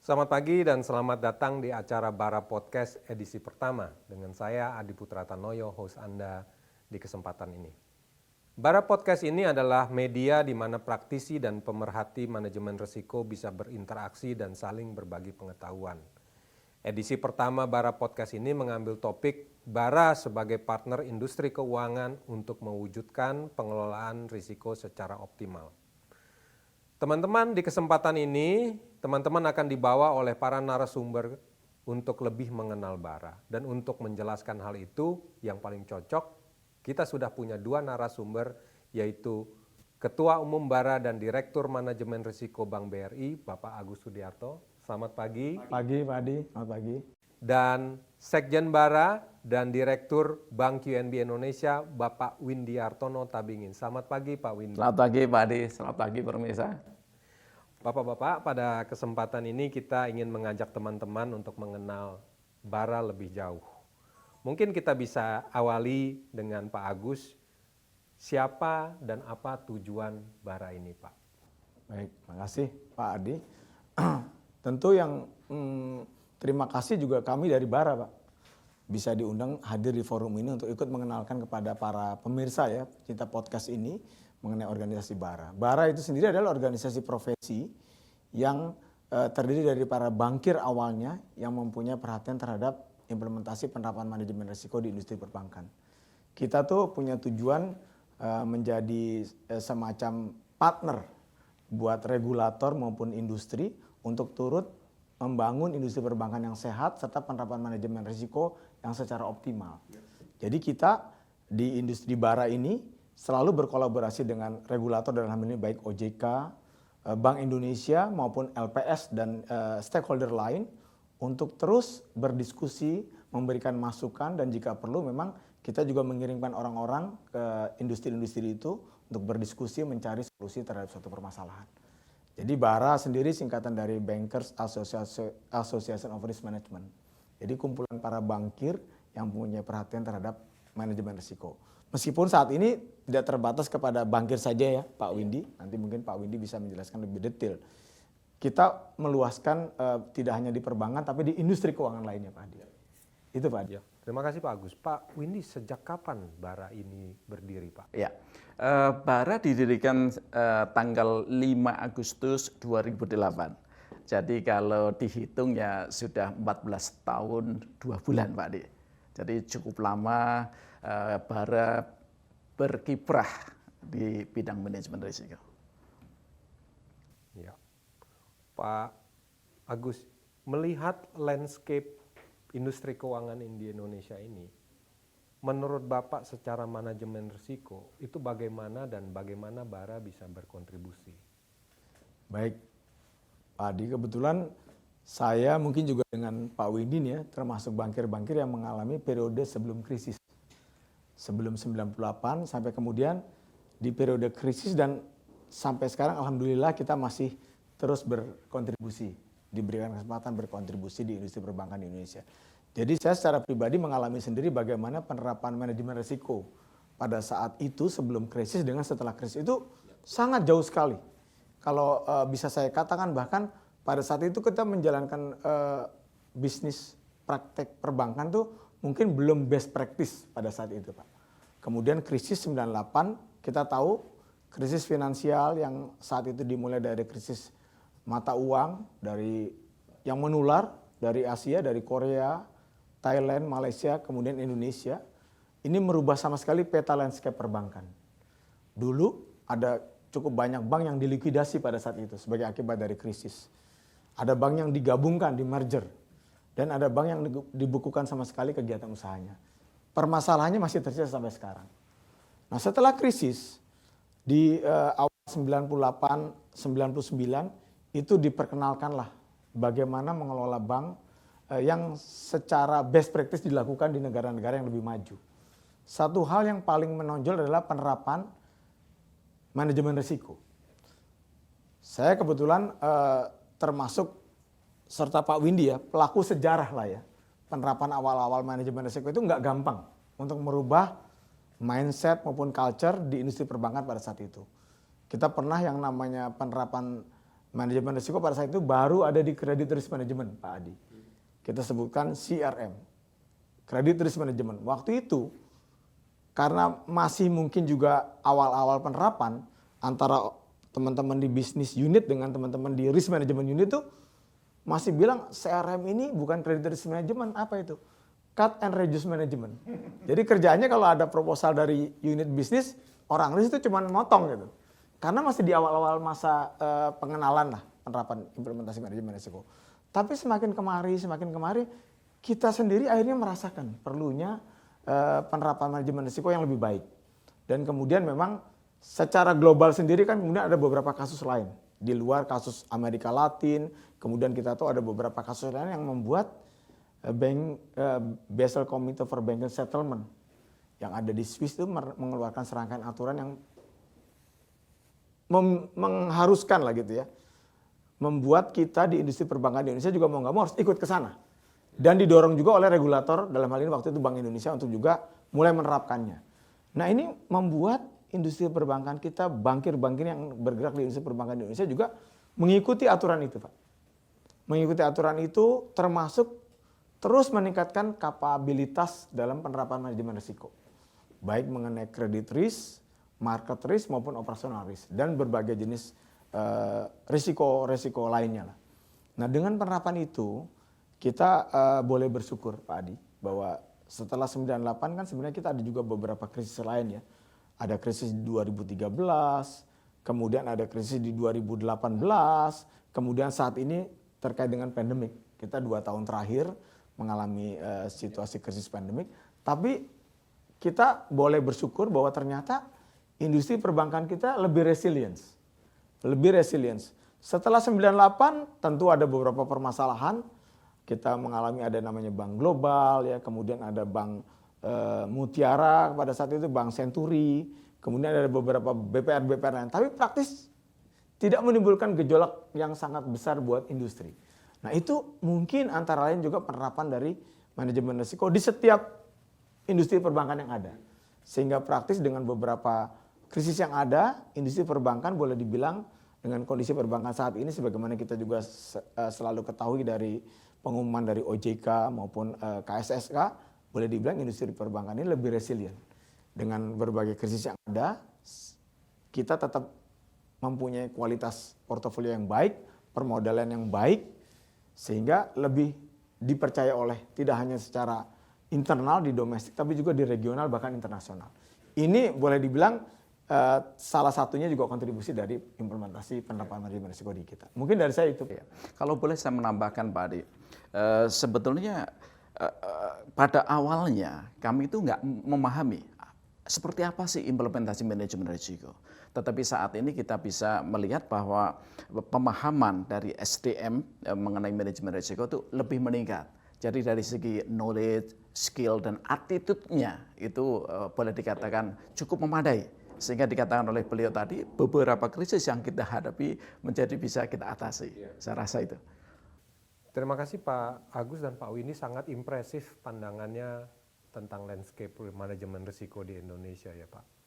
Selamat pagi dan selamat datang di acara Bara Podcast edisi pertama dengan saya Adi Putra Tanoyo, host Anda di kesempatan ini. Bara Podcast ini adalah media di mana praktisi dan pemerhati manajemen risiko bisa berinteraksi dan saling berbagi pengetahuan. Edisi pertama Bara Podcast ini mengambil topik Bara sebagai partner industri keuangan untuk mewujudkan pengelolaan risiko secara optimal. Teman-teman, di kesempatan ini, teman-teman akan dibawa oleh para narasumber untuk lebih mengenal Bara. Dan untuk menjelaskan hal itu, yang paling cocok, kita sudah punya dua narasumber, yaitu Ketua Umum Bara dan Direktur Manajemen Risiko Bank BRI, Bapak Agus Sudiarto. Selamat pagi. Pagi, Pak Adi. Selamat pagi. Dan Sekjen Bara dan Direktur Bank QNB Indonesia, Bapak Windy Hartono Tabingin. Selamat pagi, Pak Windy. Selamat pagi, Pak Adi. Selamat pagi, pemirsa. Bapak-bapak, pada kesempatan ini kita ingin mengajak teman-teman untuk mengenal Bara lebih jauh. Mungkin kita bisa awali dengan Pak Agus. Siapa dan apa tujuan Bara ini, Pak? Baik, terima kasih Pak Adi. Tentu yang terima kasih juga kami dari Bara, Pak. Bisa diundang hadir di forum ini untuk ikut mengenalkan kepada para pemirsa ya, cinta podcast ini mengenai organisasi Bara. Bara itu sendiri adalah organisasi profesi yang terdiri dari para bankir awalnya yang mempunyai perhatian terhadap implementasi penerapan manajemen risiko di industri perbankan. Kita tuh punya tujuan menjadi semacam partner buat regulator maupun industri untuk turut membangun industri perbankan yang sehat serta penerapan manajemen risiko yang secara optimal. Jadi kita di industri Bara ini selalu berkolaborasi dengan regulator dalam hal ini baik OJK, Bank Indonesia maupun LPS dan stakeholder lain untuk terus berdiskusi, memberikan masukan dan jika perlu memang kita juga mengirimkan orang-orang ke industri-industri itu untuk berdiskusi mencari solusi terhadap suatu permasalahan. Jadi Bara sendiri singkatan dari Bankers Association of Risk Management. Jadi kumpulan para bankir yang punya perhatian terhadap manajemen risiko. Meskipun saat ini tidak terbatas kepada bankir saja ya Pak Windy, nanti mungkin Pak Windy bisa menjelaskan lebih detail. Kita meluaskan tidak hanya di perbankan tapi di industri keuangan lainnya Pak Adi. Itu Pak Adi. Ya, terima kasih Pak Agus. Pak Windy, sejak kapan Bara ini berdiri, Pak? Ya, Bara didirikan tanggal 5 Agustus 2008. Jadi kalau dihitung ya sudah 14 tahun 2 bulan Pak Adi. Jadi cukup lama Bara berkiprah di bidang manajemen risiko. Ya. Pak Agus, melihat landscape industri keuangan di Indonesia ini, menurut Bapak secara manajemen risiko, itu bagaimana dan bagaimana Bara bisa berkontribusi? Baik, Pak Adi, kebetulan saya mungkin juga dengan Pak Windy ya, termasuk bankir-bankir yang mengalami periode sebelum krisis. Sebelum 98 sampai kemudian di periode krisis dan sampai sekarang alhamdulillah kita masih terus berkontribusi, diberikan kesempatan berkontribusi di industri perbankan di Indonesia. Jadi saya secara pribadi mengalami sendiri bagaimana penerapan manajemen risiko pada saat itu sebelum krisis dengan setelah krisis itu sangat jauh sekali. Kalau bisa saya katakan bahkan pada saat itu kita menjalankan bisnis praktek perbankan tuh mungkin belum best practice pada saat itu Pak. Kemudian krisis 98 kita tahu krisis finansial yang saat itu dimulai dari krisis mata uang dari yang menular dari Asia, dari Korea, Thailand, Malaysia, kemudian Indonesia. Ini merubah sama sekali peta landscape perbankan. Dulu ada cukup banyak bank yang dilikuidasi pada saat itu sebagai akibat dari krisis. Ada bank yang digabungkan, di merger. Dan ada bank yang dibukukan sama sekali kegiatan usahanya. Permasalahannya masih terjadi sampai sekarang. Nah setelah krisis, di awal 98, 99, itu diperkenalkanlah bagaimana mengelola bank yang secara best practice dilakukan di negara-negara yang lebih maju. Satu hal yang paling menonjol adalah penerapan manajemen risiko. Saya kebetulan termasuk serta Pak Windy ya, pelaku sejarah lah ya. Penerapan awal-awal manajemen risiko itu nggak gampang untuk merubah mindset maupun culture di industri perbankan pada saat itu. Kita pernah yang namanya penerapan Manajemen risiko pada saat itu baru ada di Credit Risk Management, Pak Adi. Kita sebutkan CRM, Credit Risk Management. Waktu itu, karena masih mungkin juga awal-awal penerapan antara teman-teman di business unit dengan teman-teman di risk management unit itu masih bilang CRM ini bukan credit risk management, apa itu? Cut and reduce management. Jadi kerjaannya kalau ada proposal dari unit bisnis, orang risk itu cuma motong gitu. Karena masih di awal-awal masa pengenalan lah penerapan implementasi manajemen risiko. Tapi semakin kemari kita sendiri akhirnya merasakan perlunya penerapan manajemen risiko yang lebih baik. Dan kemudian memang secara global sendiri kan kemudian ada beberapa kasus lain. Di luar kasus Amerika Latin, kemudian kita tahu ada beberapa kasus lain yang membuat Basel Committee for Banking Settlement yang ada di Swiss itu mengeluarkan serangkaian aturan yang mengharuskan lah gitu ya. Membuat kita di industri perbankan di Indonesia juga mau nggak mau harus ikut ke sana. Dan didorong juga oleh regulator, dalam hal ini waktu itu Bank Indonesia untuk juga mulai menerapkannya. Nah ini membuat industri perbankan kita, bankir-bankir yang bergerak di industri perbankan di Indonesia juga mengikuti aturan itu, Pak. Mengikuti aturan itu termasuk terus meningkatkan kapabilitas dalam penerapan manajemen risiko. Baik mengenai credit risk, market risk maupun operational risk dan berbagai jenis risiko-risiko lainnya lah. Nah dengan penerapan itu kita boleh bersyukur Pak Adi bahwa setelah 98 kan sebenarnya kita ada juga beberapa krisis lain ya. Ada krisis di 2013, kemudian ada krisis di 2018, kemudian saat ini terkait dengan pandemik. Kita 2 tahun terakhir mengalami situasi krisis pandemik, tapi kita boleh bersyukur bahwa ternyata industri perbankan kita lebih resilience. Lebih resilience. Setelah 98 tentu ada beberapa permasalahan. Kita mengalami ada namanya bank global ya, kemudian ada bank Mutiara pada saat itu, bank Century, kemudian ada beberapa BPR lain. Tapi praktis tidak menimbulkan gejolak yang sangat besar buat industri. Nah itu mungkin antara lain juga penerapan dari manajemen risiko di setiap industri perbankan yang ada. Sehingga praktis dengan beberapa krisis yang ada, industri perbankan boleh dibilang dengan kondisi perbankan saat ini sebagaimana kita juga selalu ketahui dari pengumuman dari OJK maupun KSSK, boleh dibilang industri perbankan ini lebih resilient. Dengan berbagai krisis yang ada, kita tetap mempunyai kualitas portofolio yang baik, permodalan yang baik, sehingga lebih dipercaya oleh tidak hanya secara internal di domestik, tapi juga di regional bahkan internasional. Ini boleh dibilang salah satunya juga kontribusi dari implementasi penerapan manajemen risiko di kita. Mungkin dari saya itu. Kalau boleh saya menambahkan Pak Adi, sebetulnya pada awalnya kami itu nggak memahami seperti apa sih implementasi manajemen risiko. Tetapi saat ini kita bisa melihat bahwa pemahaman dari SDM mengenai manajemen risiko itu lebih meningkat. Jadi dari segi knowledge, skill, dan attitude-nya itu boleh dikatakan cukup memadai. Sehingga dikatakan oleh beliau tadi, beberapa krisis yang kita hadapi menjadi bisa kita atasi. Saya rasa itu. Terima kasih Pak Agus dan Pak Windy, sangat impresif pandangannya tentang landscape manajemen risiko di Indonesia ya Pak.